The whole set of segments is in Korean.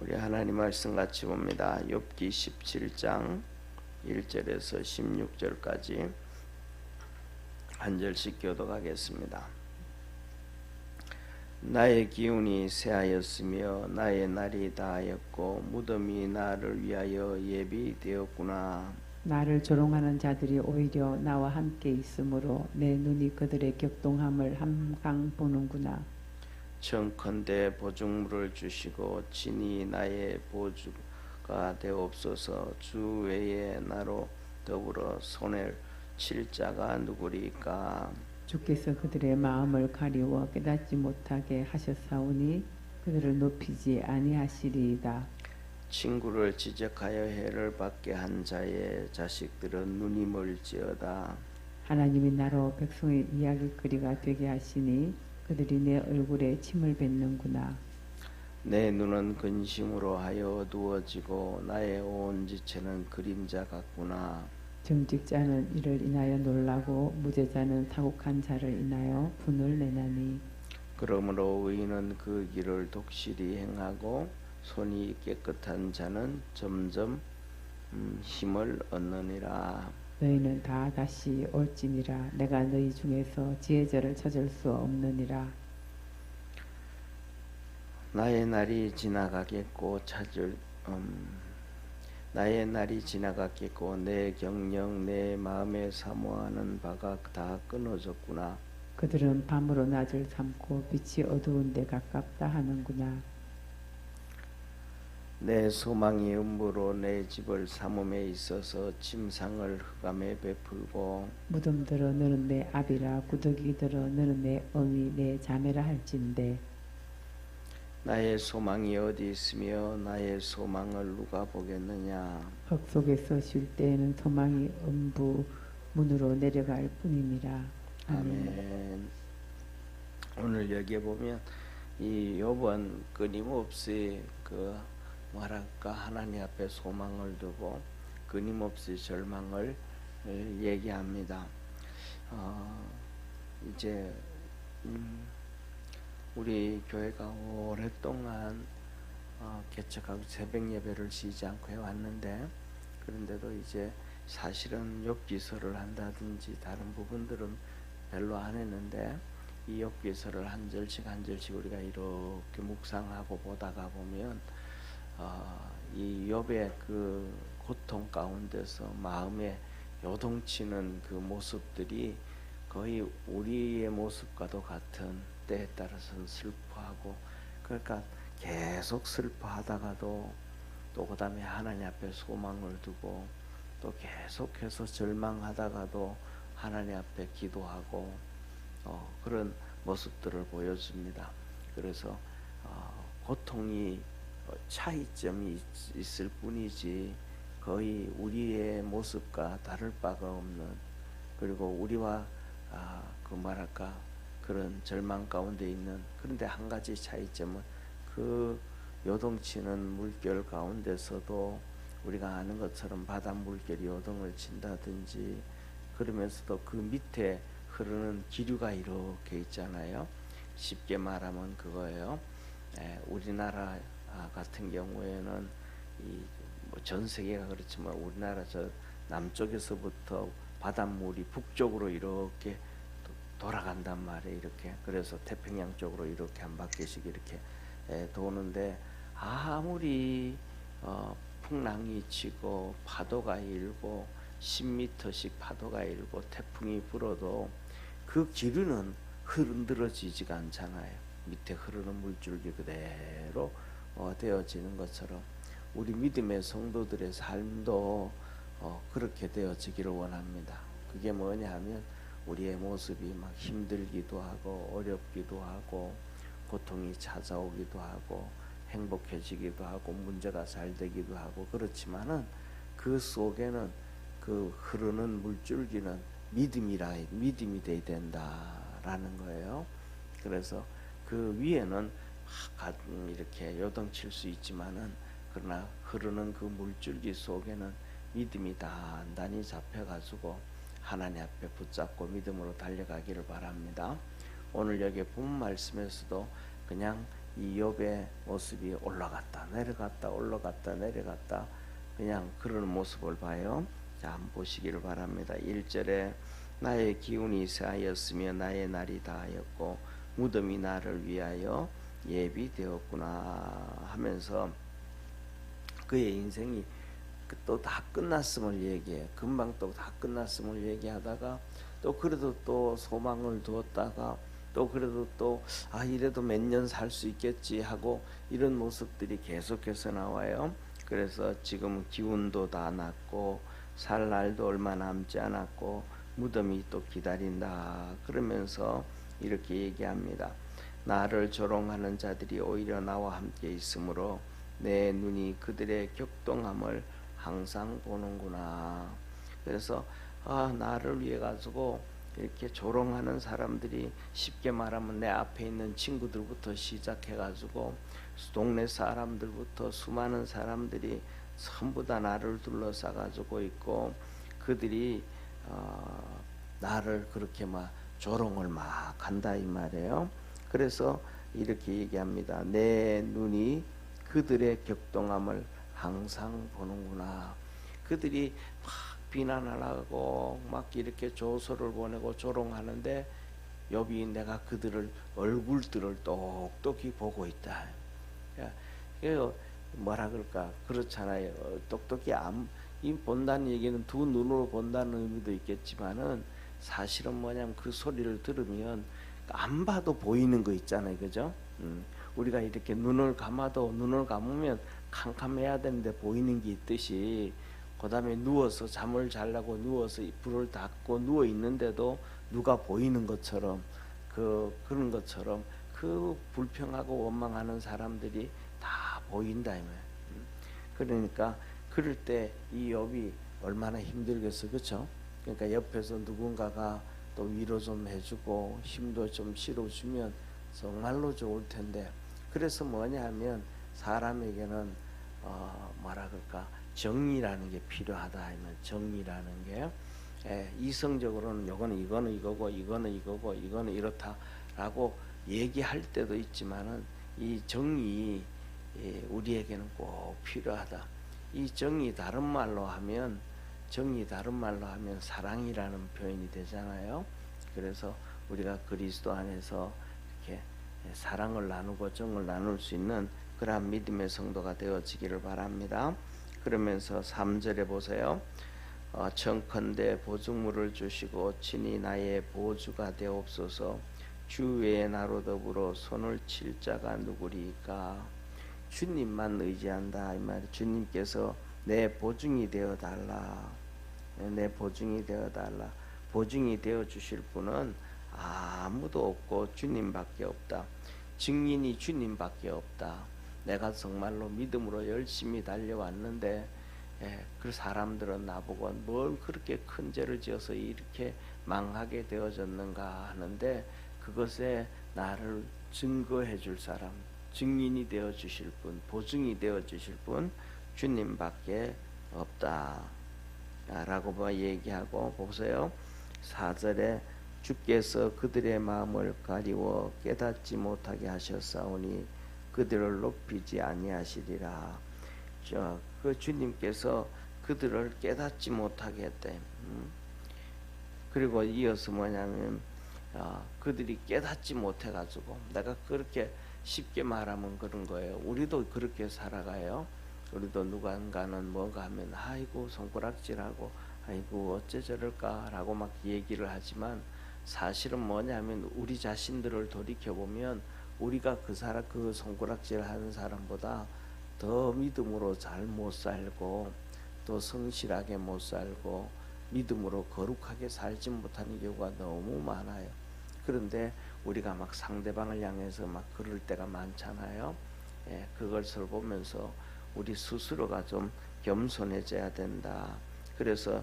우리 하나님 말씀 같이 봅니다. 욥기 17장 1절에서 16절까지 한 절씩 교독하겠습니다. 나의 기운이 새하였으며 나의 날이 다하였고 무덤이 나를 위하여 예비되었구나. 나를 조롱하는 자들이 오히려 나와 함께 있으므로 내 눈이 그들의 격동함을 함강 보는구나. 청컨대 보증물을 주시고 친히 나의 보주가 되옵소서. 주 외에 나로 더불어 손을 칠 자가 누구리까? 주께서 그들의 마음을 가리워 깨닫지 못하게 하셨사오니 그들을 높이지 아니하시리이다. 친구를 지적하여 해를 받게 한 자의 자식들은 눈이 멀지어다. 하나님이 나로 백성의 이야기거리가 되게 하시니 그들이 내 얼굴에 침을 뱉는구나. 내 눈은 근심으로 하여 어두워지고 나의 온 지체는 그림자 같구나. 정직자는 이를 인하여 놀라고 무죄자는 사곡한 자를 인하여 분을 내나니. 그러므로 의인은 그 길을 독실히 행하고 손이 깨끗한 자는 점점 힘을 얻느니라. 너희는 다 다시 올지니라. 내가 너희 중에서 지혜자를 찾을 수 없느니라. 나의 날이 지나가겠고 나의 날이 지나갔겠고 내 경영 내 마음에 사모하는 바가 다 끊어졌구나. 그들은 밤으로 낮을 삼고 빛이 어두운 데 가깝다 하는구나. 내 소망이 음부로 내 집을 삼음에 있어서 침상을 흑암에 베풀고 무덤들어 너는 내 아비라 구더기들어 너는 내 어미 내 자매라 할진대. 나의 소망이 어디 있으며 나의 소망을 누가 보겠느냐. 흙 속에서 쉴 때에는 소망이 음부 문으로 내려갈 뿐이니라. 아멘. 오늘 여기에 보면 이 욥은 끊임없이 뭐랄까 하나님 앞에 소망을 두고 끊임없이 절망을 얘기합니다. 이제 우리 교회가 오랫동안 개척하고 새벽 예배를 쉬지 않고 해왔는데, 그런데도 이제 사실은 욥기서를 한다든지 다른 부분들은 별로 안 했는데 이 욥기서를 한 절씩 한 절씩 우리가 이렇게 묵상하고 보다가 보면 이 욥의 그 고통 가운데서 마음에 요동치는 그 모습들이 거의 우리의 모습과도 같은, 때에 따라서는 슬퍼하고, 그러니까 계속 슬퍼하다가도 또 그 다음에 하나님 앞에 소망을 두고 또 계속해서 절망하다가도 하나님 앞에 기도하고 그런 모습들을 보여줍니다. 그래서 고통이 차이점이 있을 뿐이지 거의 우리의 모습과 다를 바가 없는, 그리고 우리와 그런 절망 가운데 있는, 그런데 한 가지 차이점은 그 요동치는 물결 가운데서도 우리가 아는 것처럼 바다 물결이 요동을 친다든지 그러면서도 그 밑에 흐르는 기류가 이렇게 있잖아요. 쉽게 말하면 그거예요. 우리나라 같은 경우에는 전 세계가 그렇지만 우리나라 저 남쪽에서부터 바닷물이 북쪽으로 이렇게 돌아간단 말이에요. 이렇게. 그래서 태평양 쪽으로 이렇게 한 바퀴씩 이렇게 도는데, 아무리 풍랑이 치고 파도가 일고 10m씩 파도가 일고 태풍이 불어도 그 기류는 흔들어지지가 않잖아요. 밑에 흐르는 물줄기 그대로 되어지는 것처럼 우리 믿음의 성도들의 삶도 그렇게 되어지기를 원합니다. 그게 뭐냐 하면 우리의 모습이 막 힘들기도 하고 어렵기도 하고 고통이 찾아오기도 하고 행복해지기도 하고 문제가 잘 되기도 하고, 그렇지만은 그 속에는 그 흐르는 물줄기는 믿음이 돼야 된다라는 거예요. 그래서 그 위에는 이렇게 요동칠 수 있지만은, 그러나 흐르는 그 물줄기 속에는 믿음이 단단히 잡혀가지고 하나님 앞에 붙잡고 믿음으로 달려가기를 바랍니다. 오늘 여기 본 말씀에서도 그냥 이 욥의 모습이 올라갔다 내려갔다 올라갔다 내려갔다 그냥 그런 모습을 봐요. 자, 한번 보시기를 바랍니다. 1절에 나의 기운이 새하였으며 나의 날이 다하였고 무덤이 나를 위하여 예비되었구나 하면서 그의 인생이 또 다 끝났음을 얘기해. 금방 또 다 끝났음을 얘기하다가 또 그래도 또 소망을 두었다가 또 그래도 또 이래도 몇 년 살 수 있겠지 하고 이런 모습들이 계속해서 나와요. 그래서 지금 기운도 다 났고 살 날도 얼마 남지 않았고 무덤이 또 기다린다 그러면서 이렇게 얘기합니다. 나를 조롱하는 자들이 오히려 나와 함께 있으므로 내 눈이 그들의 격동함을 항상 보는구나. 그래서 나를 위해 가지고 이렇게 조롱하는 사람들이 쉽게 말하면 내 앞에 있는 친구들부터 시작해 가지고 동네 사람들부터 수많은 사람들이 전부 다 나를 둘러싸 가지고 있고 그들이 나를 그렇게 막 조롱을 막 한다 이 말이에요. 그래서 이렇게 얘기합니다. 내 눈이 그들의 격동함을 항상 보는구나. 그들이 막 비난을 하고 막 이렇게 조소를 보내고 조롱하는데 욥이 내가 그들을 얼굴들을 똑똑히 보고 있다. 뭐라 그럴까 그렇잖아요. 똑똑히 이 본다는 얘기는 두 눈으로 본다는 의미도 있겠지만은 사실은 뭐냐면 그 소리를 들으면 안 봐도 보이는 거 있잖아요, 그죠? 우리가 이렇게 눈을 감아도 눈을 감으면 캄캄해야 되는데 보이는 게 있듯이 그 다음에 누워서 잠을 자려고 누워서 불을 닫고 누워 있는데도 누가 보이는 것처럼 그런 것처럼 그 불평하고 원망하는 사람들이 다 보인다 이 말이에요. 그러니까 그럴 때 이 욥이 얼마나 힘들겠어, 그렇죠? 그러니까 옆에서 누군가가 또 위로 좀 해주고 힘도 좀 실어주면 정말로 좋을 텐데 그래서 뭐냐 하면 사람에게는 뭐라 그럴까 정의라는 게 필요하다 하면 정의라는 게 이성적으로는 이거는 이거고 이거는 이거고 이거는 이렇다라고 얘기할 때도 있지만은 이 정의 우리에게는 꼭 필요하다. 이 정의 다른 말로 하면 사랑이라는 표현이 되잖아요. 그래서 우리가 그리스도 안에서 이렇게 사랑을 나누고 정을 나눌 수 있는 그러한 믿음의 성도가 되어지기를 바랍니다. 그러면서 3절에 보세요. 청컨대 보증물을 주시고 친히 나의 보주가 되옵소서. 주 외에 나로 더불어 손을 칠 자가 누구리까. 주님만 의지한다 이 말. 주님께서 내 보증이 되어 달라. 내 보증이 되어 달라. 보증이 되어 주실 분은 아무도 없고 주님밖에 없다. 증인이 주님밖에 없다. 내가 정말로 믿음으로 열심히 달려왔는데 그 사람들은 나보고 뭘 그렇게 큰 죄를 지어서 이렇게 망하게 되어졌는가 하는데 그것에 나를 증거해 줄 사람, 증인이 되어 주실 분, 보증이 되어 주실 분 주님밖에 없다 라고 얘기하고 보세요. 4절에 주께서 그들의 마음을 가리워 깨닫지 못하게 하셨사오니 그들을 높이지 아니하시리라. 그 주님께서 그들을 깨닫지 못하게 했대. 그리고 이어서 뭐냐면 그들이 깨닫지 못해가지고 내가 그렇게 쉽게 말하면 그런 거예요. 우리도 그렇게 살아가요. 우리도 누군가는 뭔가 하면 아이고 손가락질하고 아이고 어째 저럴까라고 막 얘기를 하지만 사실은 뭐냐면 우리 자신들을 돌이켜보면 우리가 그 손가락질 하는 사람보다 더 믿음으로 잘 못 살고 또 성실하게 못 살고 믿음으로 거룩하게 살지 못하는 경우가 너무 많아요. 그런데 우리가 막 상대방을 향해서 막 그럴 때가 많잖아요. 그것을 보면서 우리 스스로가 좀 겸손해져야 된다. 그래서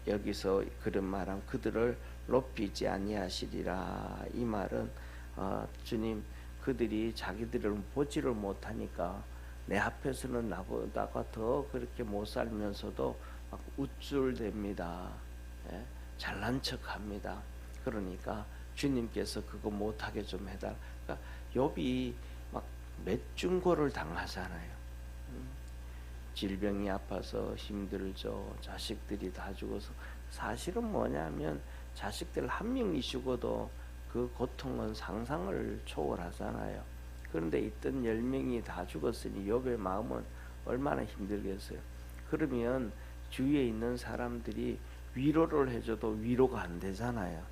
여기서 그런 말함 그들을 높이지 아니하시리라. 이 말은 주님 그들이 자기들을 보지를 못하니까 내 앞에서는 나보다가 더 그렇게 못 살면서도 막 우쭐댑니다. 잘난 척합니다. 그러니까 주님께서 그거 못하게 좀 해달라. 그러니까 욥이 막 몇 중고를 당하잖아요. 질병이 아파서 힘들죠. 자식들이 다 죽어서. 사실은 뭐냐면 자식들 한 명이 죽어도 그 고통은 상상을 초월하잖아요. 그런데 있던 10명이 다 죽었으니 욥의 마음은 얼마나 힘들겠어요. 그러면 주위에 있는 사람들이 위로를 해줘도 위로가 안 되잖아요.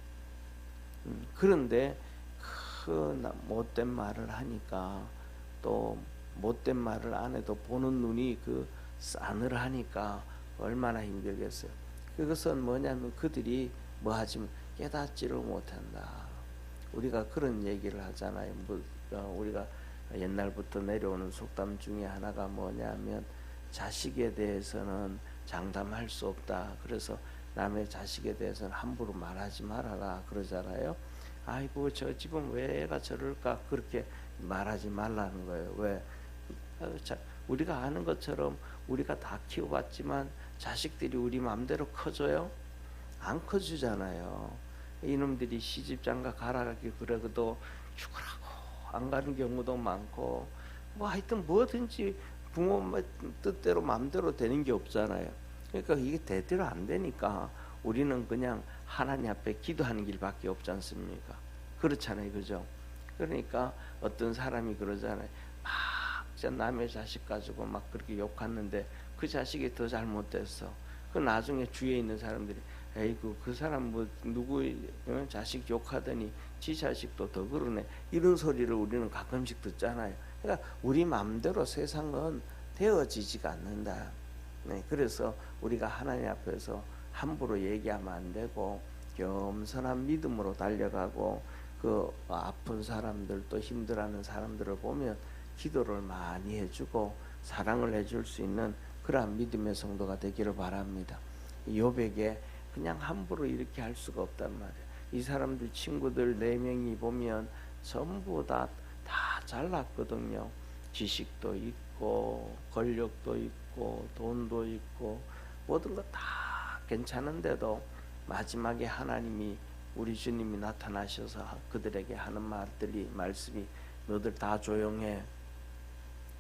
그런데 그 못된 말을 하니까, 또 못된 말을 안 해도 보는 눈이 그 싸늘하니까 얼마나 힘들겠어요. 그것은 뭐냐면 그들이 뭐 하지만 깨닫지를 못한다. 우리가 그런 얘기를 하잖아요. 우리가 옛날부터 내려오는 속담 중에 하나가 뭐냐면 자식에 대해서는 장담할 수 없다. 그래서 남의 자식에 대해서는 함부로 말하지 말아라 그러잖아요. 아이고 저 집은 왜 애가 저럴까, 그렇게 말하지 말라는 거예요. 왜? 우리가 아는 것처럼 우리가 다 키워봤지만 자식들이 우리 마음대로 커져요? 안 커주잖아요. 이놈들이 시집장가 가라기 그래도 죽으라고 안 가는 경우도 많고, 뭐 하여튼 뭐든지 부모 뜻대로 마음대로 되는 게 없잖아요. 그러니까 이게 대대로 안 되니까 우리는 그냥 하나님 앞에 기도하는 길밖에 없지 않습니까? 그렇잖아요, 그죠? 그러니까 어떤 사람이 그러잖아요. 막 남의 자식 가지고 막 그렇게 욕하는데 그 자식이 더 잘못됐어. 그 나중에 주위에 있는 사람들이 에이구 그 사람 뭐 누구 자식 욕하더니 지 자식도 더 그러네, 이런 소리를 우리는 가끔씩 듣잖아요. 그러니까 우리 마음대로 세상은 되어지지가 않는다. 네, 그래서 우리가 하나님 앞에서 함부로 얘기하면 안 되고 겸손한 믿음으로 달려가고, 그 아픈 사람들 또 힘들어하는 사람들을 보면 기도를 많이 해주고 사랑을 해줄 수 있는 그러한 믿음의 성도가 되기를 바랍니다. 욥에게 그냥 함부로 이렇게 할 수가 없단 말이에요. 이 사람들 친구들 4명이 보면 전부 다 잘났거든요. 지식도 있고 권력도 있고 돈도 있고 모든 거 다 괜찮은데도 마지막에 하나님이, 우리 주님이 나타나셔서 그들에게 하는 말씀이 너들 다 조용해.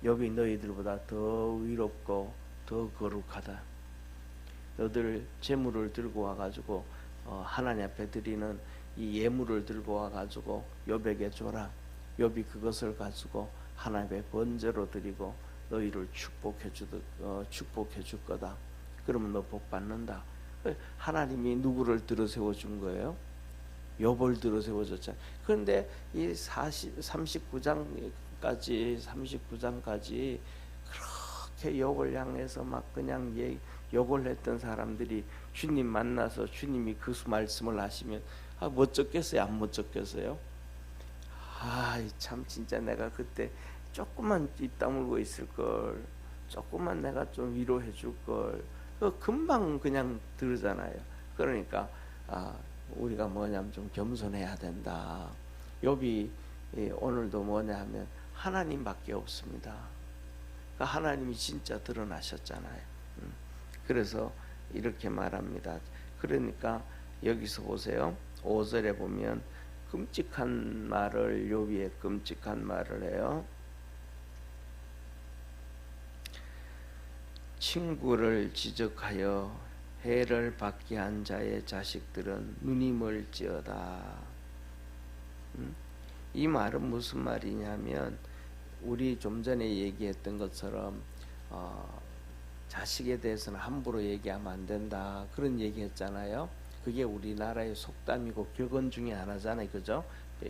욥이 너희들보다 더 위롭고 더 거룩하다. 너들 재물을 들고 와가지고 하나님 앞에 드리는 이 예물을 들고 와가지고 욥에게 줘라. 욥이 그것을 가지고 하나님의 번제로 드리고 너희를 축복해 줄 거다. 그러면 너 복 받는다. 하나님이 누구를 들어 세워 준 거예요? 욥을 들어 세워 줬잖아요. 그런데 이 39장까지 그렇게 욥을 향해서 막 그냥 욕을 했던 사람들이 주님 만나서 주님이 그 말씀을 하시면 멋졌겠어요? 안 멋졌겠어요? 참 진짜 내가 그때 조금만 입 다물고 있을 걸, 조금만 내가 좀 위로해 줄 걸, 금방 그냥 들으잖아요. 그러니까 우리가 뭐냐면 좀 겸손해야 된다. 욥이 오늘도 뭐냐 하면 하나님밖에 없습니다. 그러니까 하나님이 진짜 드러나셨잖아요. 그래서 이렇게 말합니다. 그러니까 여기서 보세요. 5절에 보면 끔찍한 말을, 욥이 끔찍한 말을 해요. 친구를 지적하여 해를 받게 한 자의 자식들은 눈이 멀지어다. 이 말은 무슨 말이냐면 우리 좀 전에 얘기했던 것처럼 자식에 대해서는 함부로 얘기하면 안 된다, 그런 얘기했잖아요. 그게 우리나라의 속담이고 격언 중에 하나잖아요, 그죠?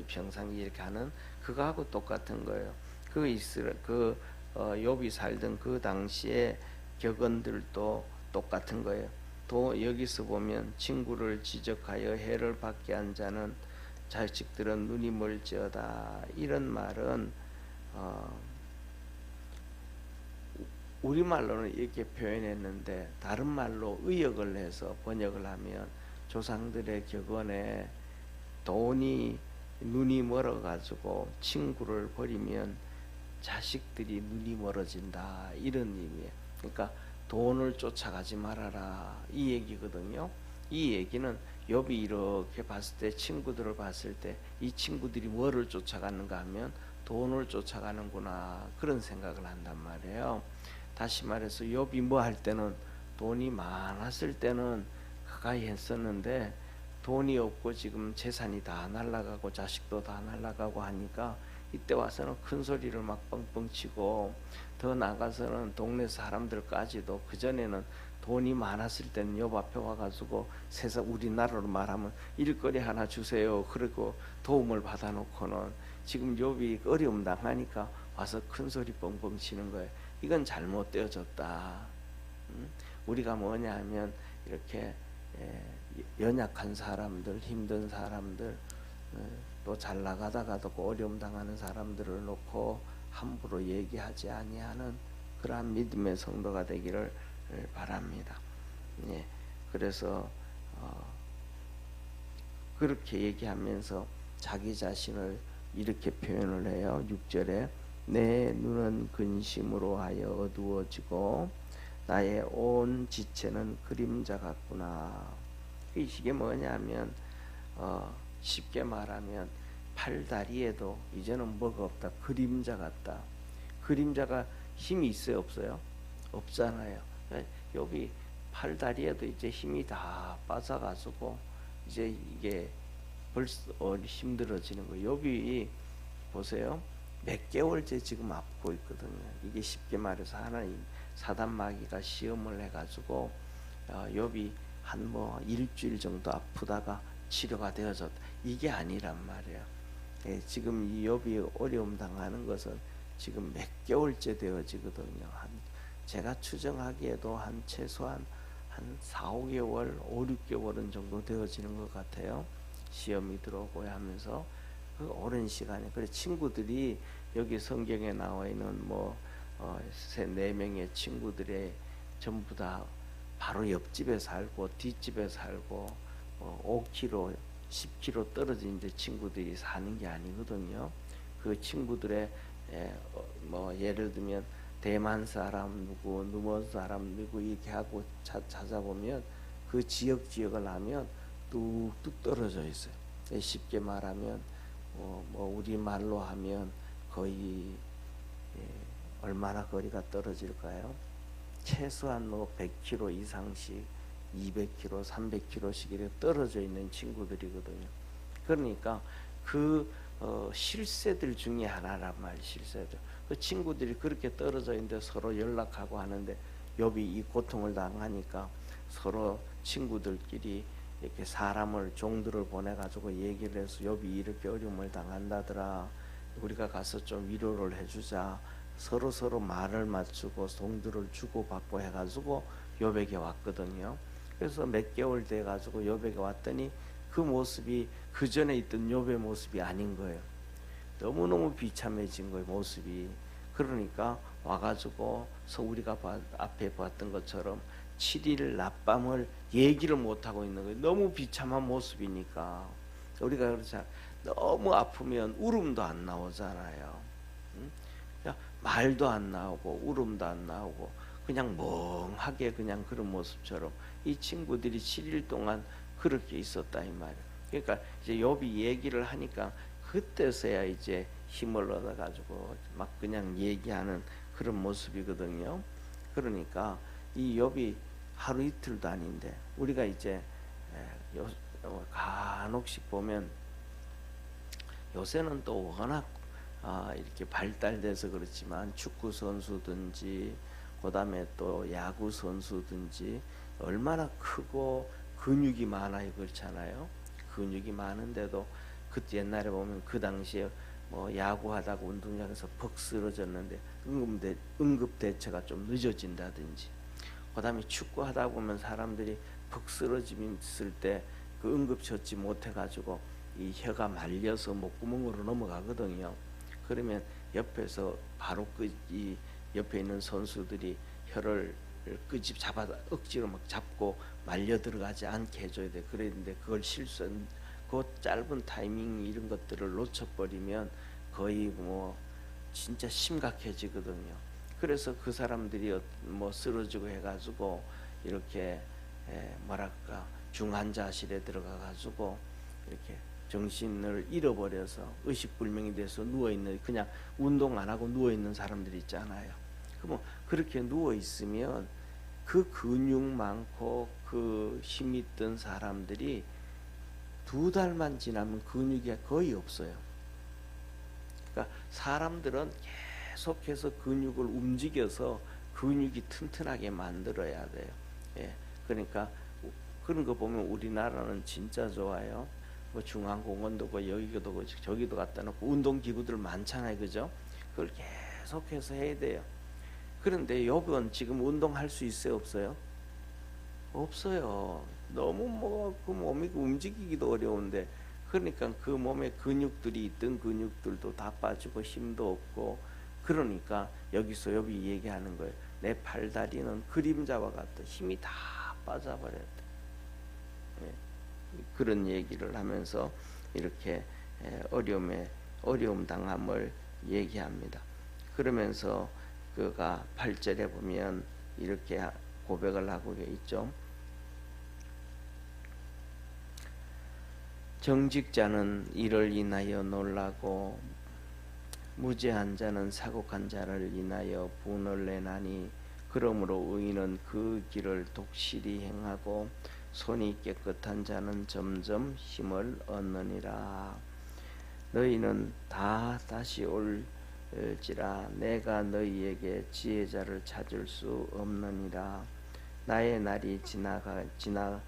평상시 이렇게 하는 그거하고 똑같은 거예요. 욥이 살던 그 당시에 격언들도 똑같은 거예요. 또 여기서 보면 친구를 지적하여 해를 받게 한 자는 자식들은 눈이 멀지어다. 이런 말은 우리말로는 이렇게 표현했는데 다른 말로 의역을 해서 번역을 하면 조상들의 격언에 돈이 눈이 멀어가지고 친구를 버리면 자식들이 눈이 멀어진다, 이런 의미예요. 그러니까 돈을 쫓아가지 말아라, 이 얘기거든요. 이 얘기는 욥이 이렇게 봤을 때, 친구들을 봤을 때 이 친구들이 뭐를 쫓아가는가 하면 돈을 쫓아가는구나 그런 생각을 한단 말이에요. 다시 말해서 욥이 뭐 할 때는 돈이 많았을 때는 가까이 했었는데 돈이 없고 지금 재산이 다 날아가고 자식도 다 날아가고 하니까 이때 와서는 큰 소리를 막 뻥뻥 치고 더 나가서는 동네 사람들까지도 그전에는 돈이 많았을 때는 욥 앞에 와가지고 세상 우리나라로 말하면 일거리 하나 주세요 그리고 도움을 받아놓고는 지금 욥이 어려움 당하니까 와서 큰 소리 뻥뻥 치는 거예요. 이건 잘못되어졌다. 우리가 뭐냐 하면 이렇게 연약한 사람들, 힘든 사람들, 또 잘 나가다가도 어려움 당하는 사람들을 놓고 함부로 얘기하지 아니하는 그러한 믿음의 성도가 되기를 바랍니다. 예, 그래서 그렇게 얘기하면서 자기 자신을 이렇게 표현을 해요. 6절에 내 눈은 근심으로 하여 어두워지고 나의 온 지체는 그림자 같구나. 이게 뭐냐면 쉽게 말하면 팔다리에도 이제는 뭐가 없다. 그림자 같다. 그림자가 힘이 있어요, 없어요? 없잖아요. 욥이 팔다리에도 이제 힘이 다 빠져가지고 이제 이게 벌써 힘들어지는 거예요. 욥이 보세요. 몇 개월째 지금 아프고 있거든요. 이게 쉽게 말해서 하나님 사단 마귀가 시험을 해가지고 욥이 한 뭐 일주일 정도 아프다가 치료가 되어졌다. 이게 아니란 말이에요. 지금 이 욥이 어려움 당하는 것은 지금 몇 개월째 되어지거든요. 제가 추정하기에도 최소한 한 4, 5개월, 5, 6개월은 정도 되어지는 것 같아요. 시험이 들어오고 하면서 그 오랜 시간에. 그래 친구들이 여기 성경에 나와 있는 네 명의 친구들의 전부 다 바로 옆집에 살고 뒷집에 살고 5km, 10km 떨어진 데 친구들이 사는 게 아니거든요. 그 친구들의 예를 들면 대만 사람 누구, 누먼 사람 누구 이렇게 하고 찾아보면 그 지역을 하면 뚝뚝 떨어져 있어요. 쉽게 말하면 우리 말로 하면 거의 얼마나 거리가 떨어질까요? 최소한 100km 이상씩 200km, 300km씩 이렇게 떨어져 있는 친구들이거든요. 그러니까 그 실세들 중에 하나란 말이에요. 실세들. 그 친구들이 그렇게 떨어져 있는데 서로 연락하고 하는데 욥이 이 고통을 당하니까 서로 친구들끼리 이렇게 사람을 종들을 보내가지고 얘기를 해서 욥이 이렇게 어려움을 당한다더라. 우리가 가서 좀 위로를 해주자. 서로 말을 맞추고 종들을 주고받고 해가지고 욥에게 왔거든요. 그래서 몇 개월 돼가지고 욥에게 왔더니 그 모습이 그 전에 있던 욥의 모습이 아닌 거예요. 너무너무 비참해진 거예요, 모습이. 그러니까 와가지고 우리가 앞에 봤던 것처럼 7일 낮밤을 얘기를 못하고 있는 거예요. 너무 비참한 모습이니까. 우리가 그렇잖아요. 너무 아프면 울음도 안 나오잖아요. 말도 안 나오고 울음도 안 나오고 그냥 멍하게 그냥 그런 모습처럼 이 친구들이 7일 동안 그렇게 있었다 이 말이에요. 그러니까 이제 욥이 얘기를 하니까 그때서야 이제 힘을 얻어가지고 막 그냥 얘기하는 그런 모습이거든요. 그러니까 이 욥이 하루 이틀도 아닌데 우리가 이제 간혹씩 보면 요새는 또 워낙 이렇게 발달돼서 그렇지만 축구 선수든지 그다음에 또 야구 선수든지 얼마나 크고 근육이 많아요, 그렇잖아요. 근육이 많은데도 그때 옛날에 보면 그 당시에 야구하다가 운동장에서 퍽 쓰러졌는데 응급 대처가 좀 늦어진다든지, 그다음에 축구하다 보면 사람들이 퍽 쓰러졌을 때 그 응급 처치 못해가지고 이 혀가 말려서 목구멍으로 넘어가거든요. 그러면 옆에서 바로 이 옆에 있는 선수들이 혀를 잡아 억지로 막 잡고 말려 들어가지 않게 해줘야 돼. 그랬는데 그걸 그 짧은 타이밍 이런 것들을 놓쳐버리면 거의 진짜 심각해지거든요. 그래서 그 사람들이 쓰러지고 해가지고 이렇게 뭐랄까 중환자실에 들어가가지고 이렇게 정신을 잃어버려서 의식불명이 돼서 누워있는, 그냥 운동 안 하고 누워있는 사람들이 있잖아요. 그럼 그렇게 누워있으면 그 근육 많고 그 힘 있던 사람들이 2달만 지나면 근육이 거의 없어요. 그러니까 사람들은 계속해서 근육을 움직여서 근육이 튼튼하게 만들어야 돼요. 예. 그러니까 그런 거 보면 우리나라는 진짜 좋아요. 뭐 중앙공원도 고 여기도 고 저기도 갖다 놓고 운동기구들 많잖아요, 그죠? 그걸 계속해서 해야 돼요. 그런데 여러분 지금 운동할 수 있어요, 없어요? 없어요. 너무 뭐 그 몸이 움직이기도 어려운데, 그러니까 그 몸에 근육들이 있던 근육들도 다 빠지고 힘도 없고, 그러니까 여기서 여기 얘기하는 거예요. 내 팔다리는 그림자와 같다. 힘이 다 빠져버렸다. 예. 그런 얘기를 하면서 이렇게 어려움 당함을 얘기합니다. 그러면서 그가 8절에 보면 이렇게 고백을 하고 있죠. 정직자는 이를 인하여 놀라고 무죄한 자는 사곡한 자를 인하여 분을 내나니 그러므로 의인은 그 길을 독실히 행하고 손이 깨끗한 자는 점점 힘을 얻느니라. 너희는 다 다시 올지라 내가 너희에게 지혜자를 찾을 수 없느니라. 나의 날이 지나갔고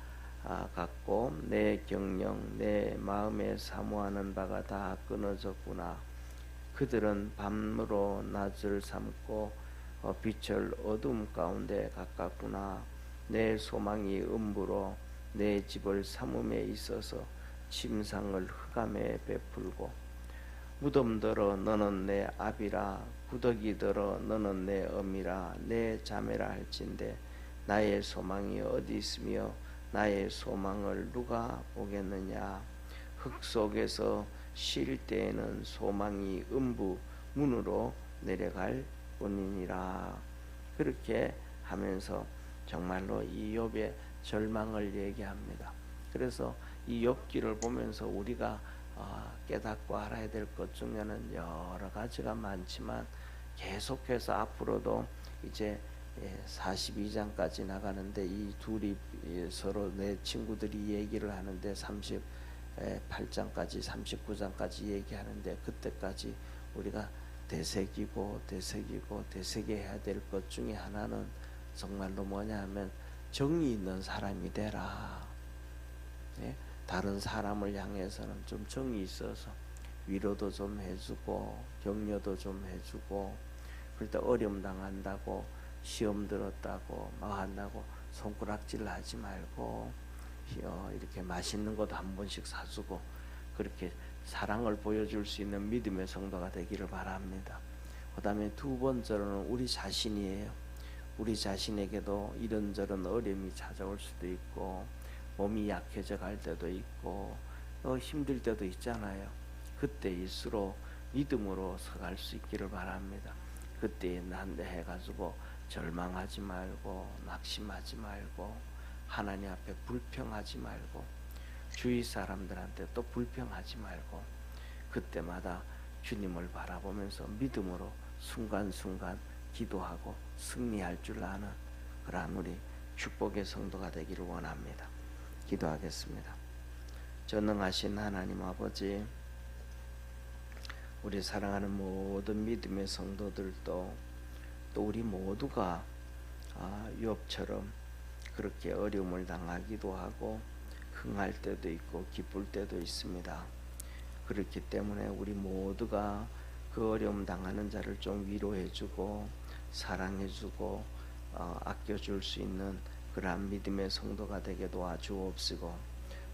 내 경영 내 마음에 사모하는 바가 다 끊어졌구나. 그들은 밤으로 낮을 삼고 빛을 어둠 가운데 가깝구나. 내 소망이 음부로 내 집을 삼음에 있어서 침상을 흑암에 베풀고 무덤더러 너는 내 아비라 구더기더러 너는 내 어미라 내 자매라 할진대 나의 소망이 어디 있으며 나의 소망을 누가 보겠느냐. 흙 속에서 쉴 때에는 소망이 음부 문으로 내려갈 뿐이니라. 그렇게 하면서 정말로 이 욥의 절망을 얘기합니다. 그래서 이 욥기를 보면서 우리가 깨닫고 알아야 될 것 중에는 여러 가지가 많지만 계속해서 앞으로도 이제 42장까지 나가는데 이 둘이 서로 내 친구들이 얘기를 하는데 38장까지 39장까지 얘기하는데 그때까지 우리가 되새겨야 될 것 중에 하나는 정말로 뭐냐 하면 정이 있는 사람이 되라. 예? 다른 사람을 향해서는 좀 정이 있어서 위로도 좀 해주고 격려도 좀 해주고, 그럴 때 어려움 당한다고 시험 들었다고 막 한다고 손가락질 하지 말고 이렇게 맛있는 것도 한 번씩 사주고 그렇게 사랑을 보여줄 수 있는 믿음의 성도가 되기를 바랍니다. 그 다음에 2번째로는 우리 자신이에요. 우리 자신에게도 이런저런 어려움이 찾아올 수도 있고 몸이 약해져 갈 때도 있고 힘들 때도 있잖아요. 그때일수록 믿음으로 서갈 수 있기를 바랍니다. 그때 난데 해가지고 절망하지 말고 낙심하지 말고 하나님 앞에 불평하지 말고 주위 사람들한테 또 불평하지 말고 그때마다 주님을 바라보면서 믿음으로 순간순간 기도하고 승리할 줄 아는 그러한 우리 축복의 성도가 되기를 원합니다. 기도하겠습니다. 전능하신 하나님 아버지, 우리 사랑하는 모든 믿음의 성도들도 또 우리 모두가 욥처럼 그렇게 어려움을 당하기도 하고 흥할 때도 있고 기쁠 때도 있습니다. 그렇기 때문에 우리 모두가 그 어려움 당하는 자를 좀 위로해주고 사랑해주고 아껴줄 수 있는 그러한 믿음의 성도가 되게 도와주옵시고,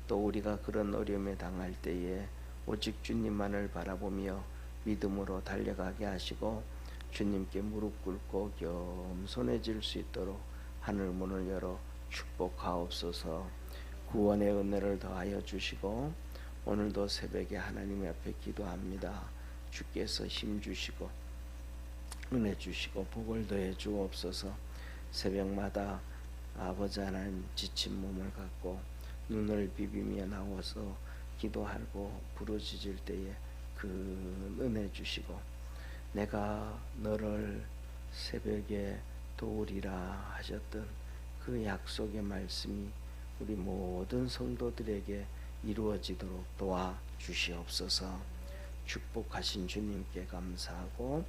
또 우리가 그런 어려움에 당할 때에 오직 주님만을 바라보며 믿음으로 달려가게 하시고 주님께 무릎 꿇고 겸손해질 수 있도록 하늘 문을 열어 축복하옵소서. 구원의 은혜를 더하여 주시고 오늘도 새벽에 하나님 앞에 기도합니다. 주께서 힘 주시고 은혜 주시고 복을 더해 주옵소서. 새벽마다 아버지 하나님 지친 몸을 갖고 눈을 비비며 나와서 기도하고 부르짖을 때에 그 은혜 주시고 내가 너를 새벽에 도우리라 하셨던 그 약속의 말씀이 우리 모든 성도들에게 이루어지도록 도와주시옵소서. 축복하신 주님께 감사하고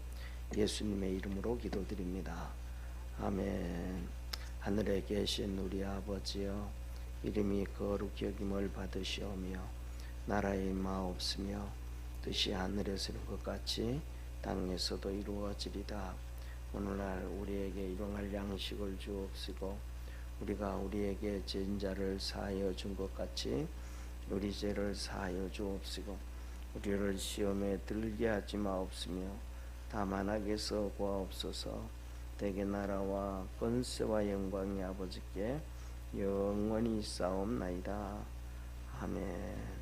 예수님의 이름으로 기도드립니다. 아멘. 하늘에 계신 우리 아버지여, 이름이 거룩히 여김을 받으시오며 나라의 임하옵시며 뜻이 하늘에서 이룬 것 같이 땅에서도 이루어지리다. 오늘날 우리에게 일용할 양식을 주옵시고 우리가 우리에게 죄인 자를 사하여 준 것 같이 우리 죄를 사하여 주옵시고 우리를 시험에 들게 하지 마옵시며 다만 악에서 구하옵소서. 대개 나라와 권세와 영광이 아버지께 영원히 있사옵나이다. 아멘.